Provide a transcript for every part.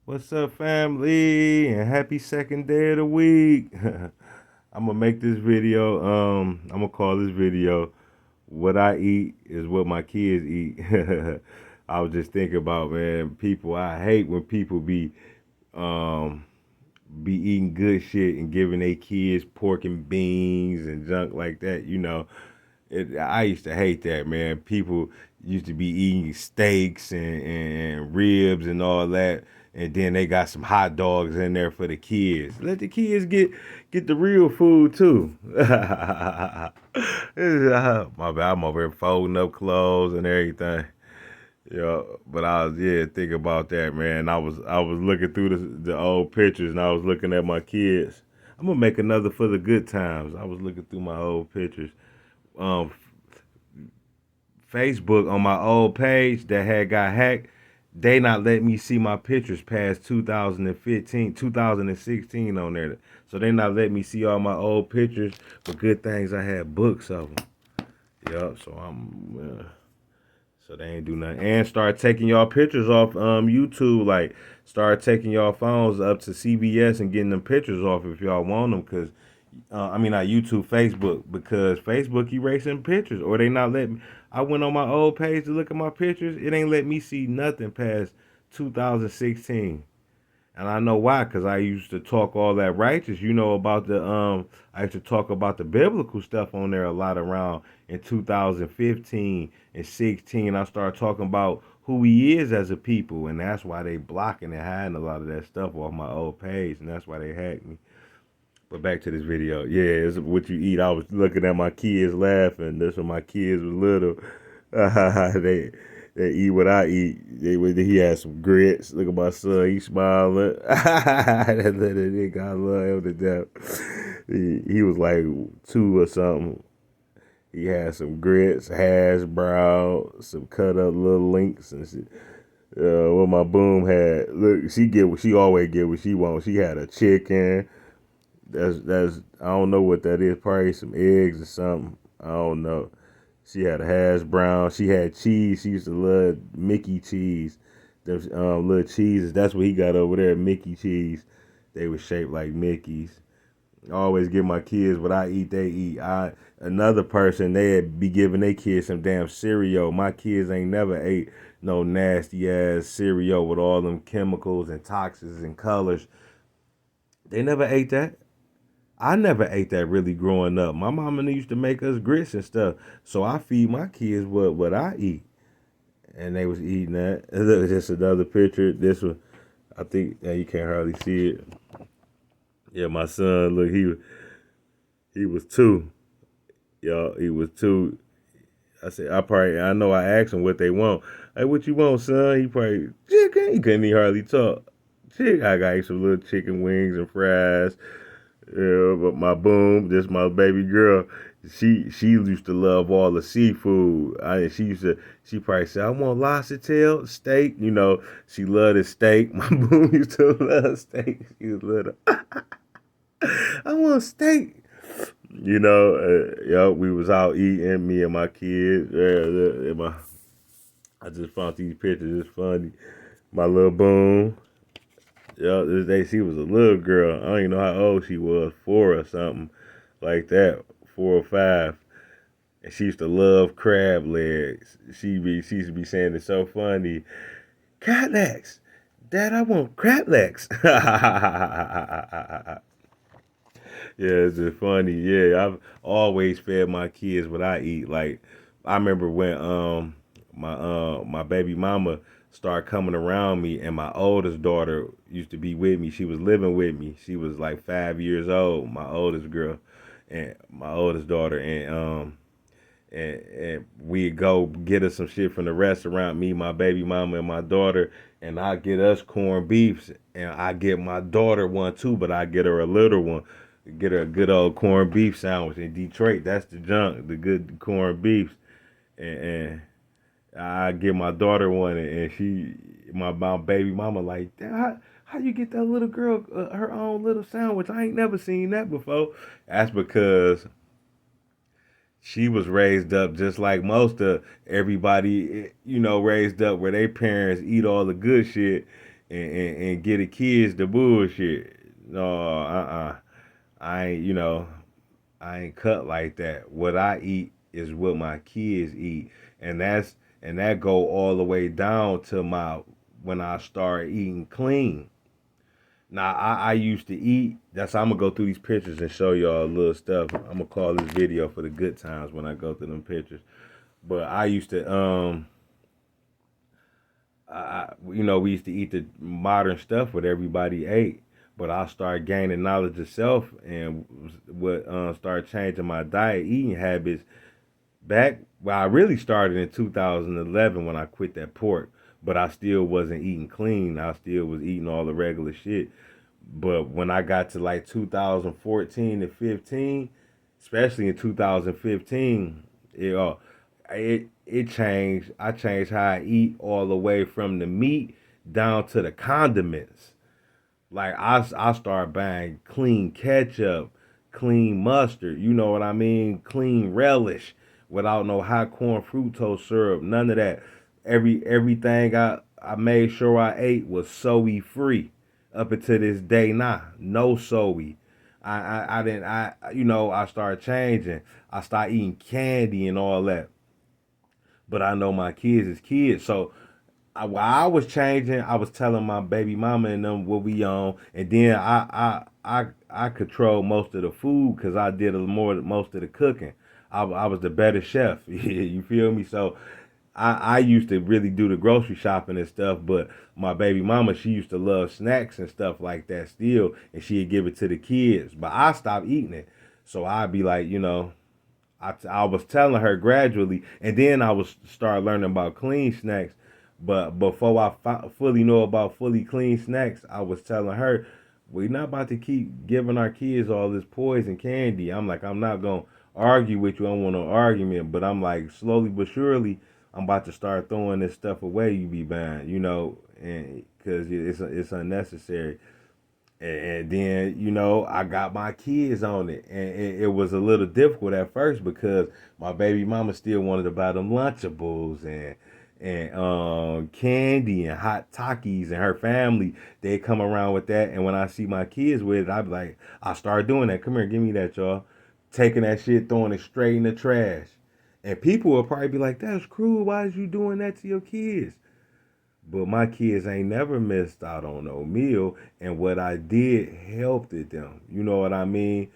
What's up, family? And happy second day of the week. I'm gonna make this video. I'm gonna call this video "What I Eat is What My Kids Eat." I was just thinking about, man, people. I hate when people um be eating good shit and giving their kids pork and beans and junk like that. I used to hate that, man. People used to be eating steaks and ribs and all that, and then they got some hot dogs in there for the kids. Let the kids get the real food too. My bad, I'm over here folding up clothes and everything. But I was thinking about that, man. I was looking through the old pictures and I was looking at my kids. I'm gonna make another for the good times. I was looking through my old pictures. Um, Facebook on my old page that had got hacked, they not let me see my pictures past 2015, 2016 on there. So they not let me see all my old pictures. But good things I had books of them. Yup. So they ain't do nothing. And start taking y'all pictures off YouTube. Like start taking y'all phones up to CBS and getting them pictures off if y'all want them. Cause I mean not YouTube, Facebook. Because Facebook erasing pictures, or they not letting me. I went on my old page to look at my pictures. It ain't let me see nothing past 2016. And I know why, because I used to talk all that righteous, about I used to talk about the biblical stuff on there a lot around in 2015 and 16. I started talking about who he is as a people, and that's why they blocking and hiding a lot of that stuff off my old page, and that's why they hacked me. But back to this video. Yeah, it's what you eat. I was looking at my kids laughing. That's when my kids was little. They eat what I eat. He had some grits. Look at my son. He smiling. That little nigga, I love him to death. He was like 2 or something. He had some grits, hash brown, some cut up little links and shit. What my boom had. Look, she always get what she wants. She had a chicken. That's I don't know what that is. Probably some eggs or something. I don't know. She had a hash brown. She had cheese. She used to love Mickey cheese. Those little cheeses. That's what he got over there. Mickey cheese. They were shaped like Mickey's. I always give my kids what I eat. They eat. Another person they'd be giving their kids some damn cereal. My kids ain't never ate no nasty ass cereal with all them chemicals and toxins and colors. They never ate that. I never ate that really growing up. My mama used to make us grits and stuff. So I feed my kids what I eat. And they was eating that. Look, just another picture. This one, I think you can't hardly see it. Yeah, my son, look, he was 2. Y'all, he was 2. I know I asked him what they want. Hey, what you want, son? He probably, chicken. He couldn't even hardly talk. Chicken. I got some little chicken wings and fries. Yeah, but my boom, this my baby girl. She used to love all the seafood. She probably said, I want lobster tail, steak. She loved the steak. My boom used to love steak. She was little. I want steak. We was out eating, me and my kids. I just found these pictures. It's funny. My little boom. Yeah, this day she was a little girl. I don't even know how old she was, 4 or something like that, 4 or 5. And she used to love crab legs. She used to be saying it's so funny. Crab legs, Dad, I want crab legs. Yeah, it's just funny. Yeah, I've always fed my kids what I eat. Like I remember when my baby mama started coming around me, and my oldest daughter used to be with me. She was living with me. She was like 5 years old. My oldest girl, and my oldest daughter, and we'd go get us some shit from the restaurant. Me, my baby mama, and my daughter, and I get us corned beefs, and I get my daughter one too, but I get her a little one. Get her a good old corned beef sandwich in Detroit. That's the junk, the good corned beefs, and I give my daughter one, and my baby mama, like, "Dad, how you get that little girl her own little sandwich? I ain't never seen that before." That's because she was raised up just like most of everybody, raised up where their parents eat all the good shit, and get the kids the bullshit. No, I ain't, I ain't cut like that. What I eat is what my kids eat, and that go all the way down to my when I start eating clean. Now I used to eat. That's how I'm gonna go through these pictures and show y'all a little stuff. I'm gonna call this video for the good times when I go through them pictures. But I used to we used to eat the modern stuff what everybody ate. But I started gaining knowledge of self and what started changing my diet, eating habits back. Well, I really started in 2011 when I quit that pork, but I still wasn't eating clean. I still was eating all the regular shit. But when I got to like 2014 to 15, especially in 2015, it changed. I changed how I eat all the way from the meat down to the condiments. Like I started buying clean ketchup, clean mustard, you know what I mean? Clean relish without no high corn fructose syrup, none of that. Everything I made sure I ate was soy free up until this day now. No soy. I didn't I started changing. I started eating candy and all that. But I know my kids is kids. So while I was changing, I was telling my baby mama and them what we on, and then I control most of the food because I did most of the cooking. I was the better chef. You feel me? So I used to really do the grocery shopping and stuff, but my baby mama, she used to love snacks and stuff like that still, and she'd give it to the kids. But I stopped eating it. So I'd be like, I was telling her gradually, and then I was start learning about clean snacks. But before fully know about fully clean snacks, I was telling her, we're not about to keep giving our kids all this poison candy. I'm like, I'm not gonna argue with you. I don't want no argument, but I'm like, slowly but surely, I'm about to start throwing this stuff away. You be buying, and because it's unnecessary. And then, I got my kids on it. And it was a little difficult at first because my baby mama still wanted to buy them Lunchables and candy and hot Takis, and her family, they come around with that. And when I see my kids with it, I be like, I start doing that. Come here, give me that, y'all. Taking that shit, throwing it straight in the trash. And people will probably be like, that's cruel. Why is you doing that to your kids? But my kids ain't never missed out on no meal, and what I did helped it them. You know what I mean?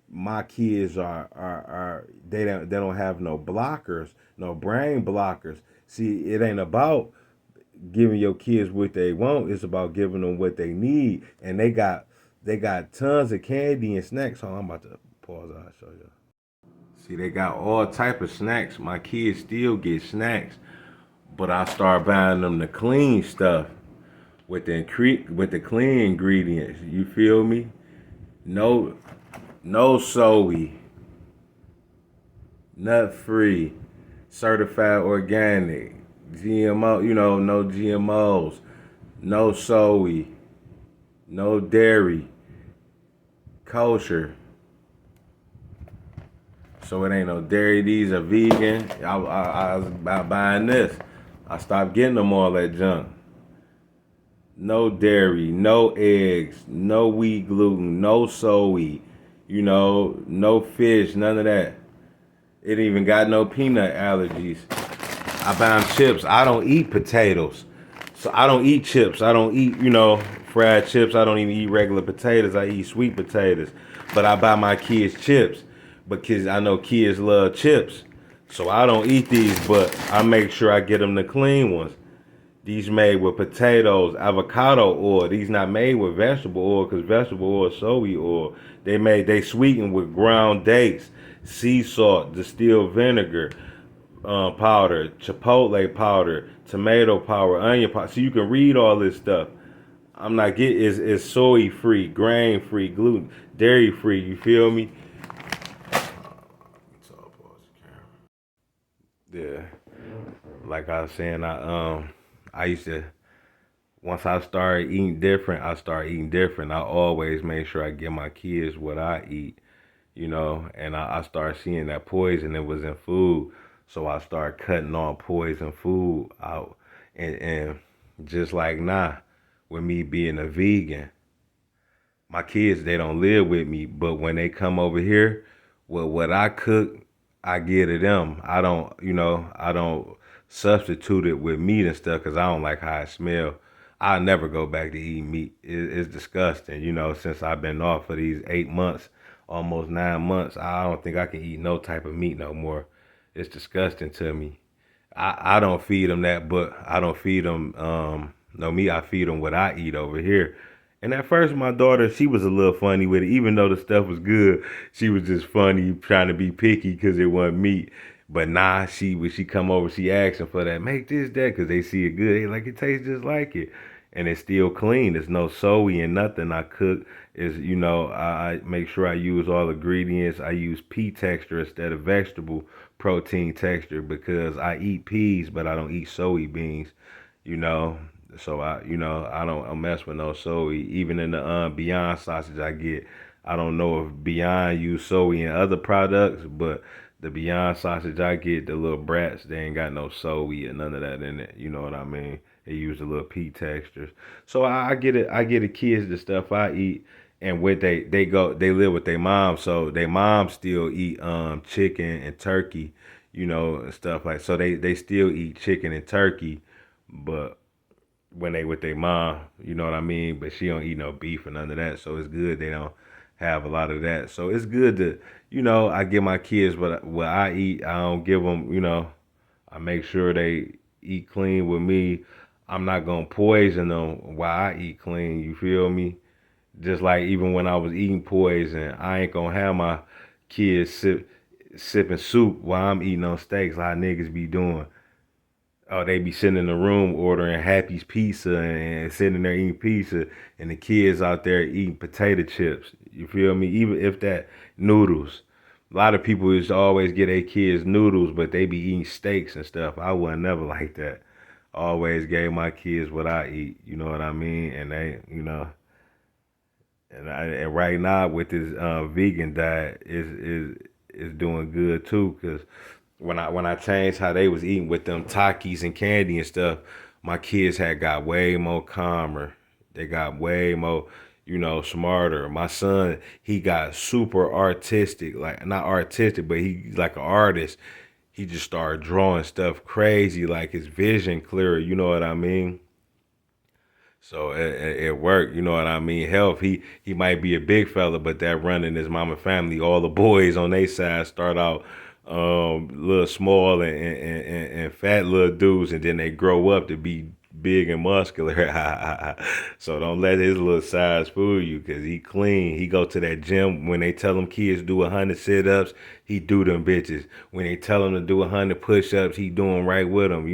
My kids are they don't have no blockers, no brain blockers. See, it ain't about giving your kids what they want. It's about giving them what they need, and they got tons of candy and snacks. Hold on, I'm about to pause. I'll show you. See, they got all type of snacks. My kids still get snacks, but I start buying them the clean stuff with the clean ingredients. You feel me? No, no soy, nut free, certified organic, GMO. No GMOs, no soy, no dairy, kosher. So it ain't no dairy. These are vegan. I was about buying this. I stopped getting them all that junk. No dairy, no eggs, no wheat gluten, no soy, no fish, none of that. It even got no peanut allergies. I buy chips. I don't eat potatoes. So I don't eat chips. I don't eat, fried chips. I don't even eat regular potatoes. I eat sweet potatoes. But I buy my kids chips because I know kids love chips. So I don't eat these, but I make sure I get them the clean ones. These made with potatoes, avocado oil. These not made with vegetable oil because vegetable oil is soy oil. They sweeten with ground dates, sea salt, distilled vinegar, powder, chipotle powder, tomato powder, onion powder. So you can read all this stuff. I'm not getting it's soy free, grain free, gluten, dairy free. You feel me? Yeah, like I was saying, I used to once I started eating different, I started eating different. I always make sure I give my kids what I eat, and I started seeing that poison that was in food. So I started cutting all poison food out. And just like nah, with me being a vegan. My kids, they don't live with me, but when they come over here, well, what I cook, I give to them. I don't substitute it with meat and stuff because I don't like how it smell. I'll never go back to eating meat. It's disgusting, since I've been off for these 8 months, almost 9 months, I don't think I can eat no type of meat no more. It's disgusting to me. I don't feed them that, but I don't feed them no meat. I feed them what I eat over here. And at first, my daughter, she was a little funny with it. Even though the stuff was good, she was just funny, trying to be picky because it wasn't meat. But nah, when she come over, she asking for that, make this, that, because they see it good. They like it tastes just like it. And it's still clean. There's no soy and nothing I cook. I make sure I use all ingredients. I use pea texture instead of vegetable protein texture because I eat peas, but I don't eat soybeans, you know. So I don't mess with no soy. Even in the Beyond sausage I get, I don't know if Beyond use soy in other products, but the Beyond sausage I get, the little brats, they ain't got no soy or none of that in it. You know what I mean? They use the little pea textures. So I get it. I get the kids the stuff I eat, and with they live with their mom, so their mom still eat chicken and turkey, and stuff like. So they still eat chicken and turkey, but when they with their mom, you know what I mean? But she don't eat no beef or none of that. So it's good they don't have a lot of that. So it's good to, I give my kids what I eat. I don't give them, I make sure they eat clean with me. I'm not gonna poison them while I eat clean. You feel me? Just like even when I was eating poison, I ain't gonna have my kids sipping soup while I'm eating on steaks like niggas be doing. Oh, they be sitting in the room ordering Happy's Pizza and sitting there eating pizza, and the kids out there eating potato chips. You feel me? Even if that noodles. A lot of people used to always get their kids noodles, but they be eating steaks and stuff. I wasn't never like that. Always gave my kids what I eat. You know what I mean? And and right now with this vegan diet is doing good too. Cause when I changed how they was eating with them Takis and candy and stuff, my kids had got way more calmer. They got way more, smarter. My son, he got super artistic, like not artistic, but he's like an artist. He just started drawing stuff crazy, like his vision clearer. You know what I mean? So it worked, you know what I mean? Health, he might be a big fella, but that running his mama family, all the boys on their side start out little small and fat little dudes, and then they grow up to be big and muscular. So don't let his little size fool you, cause he clean. He go to that gym when they tell him kids do 100 sit-ups, he do them bitches. When they tell him to do 100 push-ups, he doing right with them.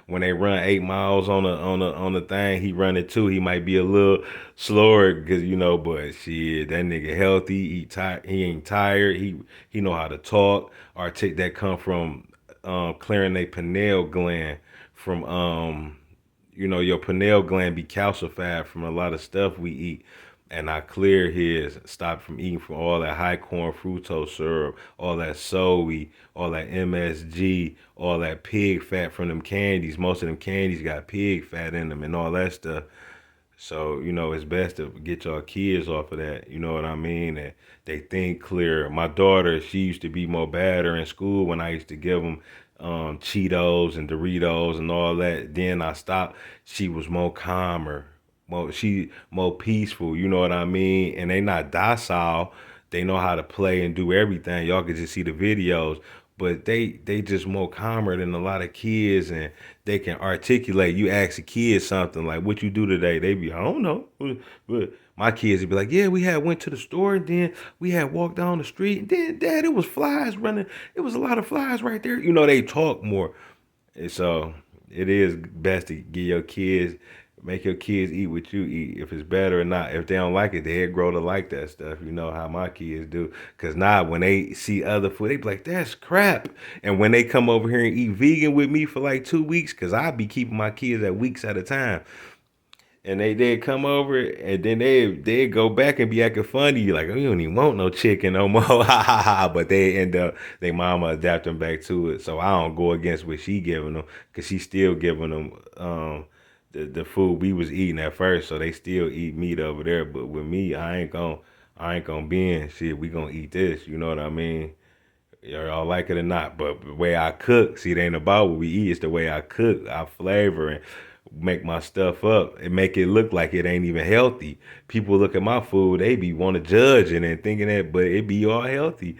When they run 8 miles on the thing, he running too. He might be a little slower, cause but shit, that nigga healthy. He ain't tired. He know how to talk. Artic that come from clearing a pineal gland from your pineal gland be calcified from a lot of stuff we eat. And I clear his, stop from eating from all that high corn fructose syrup, all that soy, all that MSG, all that pig fat from them candies. Most of them candies got pig fat in them and all that stuff. So, it's best to get your kids off of that. You know what I mean? And they think clear. My daughter, she used to be more badder in school when I used to give them Cheetos and Doritos and all that. Then I stopped. She was more calmer, more peaceful. You know what I mean? And they not docile. They know how to play and do everything. Y'all can just see the videos, but they just more calmer than a lot of kids, and they can articulate. You ask a kid something like, "What you do today?" They be, "I don't know." But my kids would be like, "Yeah, we had went to the store, and then we had walked down the street, and then Dad, it was flies running. It was a lot of flies right there." They talk more, and so it is best to give your kids. Make your kids eat what you eat. If it's better or not. If they don't like it, they'll grow to like that stuff. You know how my kids do. Cause now when they see other food, they be like, "That's crap." And when they come over here and eat vegan with me for like 2 weeks, cause I be keeping my kids at weeks at a time. And they come over and then they go back and be acting funny. Like, "Oh, you don't even want no chicken no more." Ha ha ha. But they end up they mama adapting back to it. So I don't go against what she giving them, cause she still giving them the food we was eating at first, so they still eat meat over there. But with me, I ain't gonna bend. Shit, we gonna eat this. You know what I mean? Y'all like it or not, but the way I cook, see, it ain't about what we eat. It's the way I cook, I flavor and make my stuff up and make it look like it ain't even healthy. People look at my food, they be want to judge it and thinking that, but it be all healthy.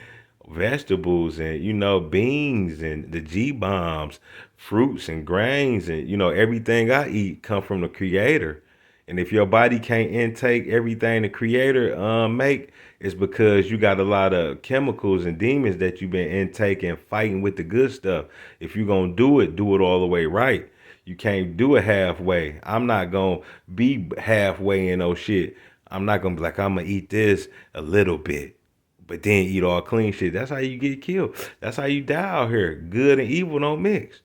Vegetables and beans and the G bombs, fruits and grains and everything I eat come from the creator. And if your body can't intake everything the creator make, it's because you got a lot of chemicals and demons that you've been intaking, fighting with the good stuff. If you're gonna do it all the way right. You can't do it halfway. I'm not gonna be halfway in no shit. I'm not gonna be like, I'm gonna eat this a little bit, but then eat all clean shit. That's how you get killed. That's how you die out here. Good and evil don't mix.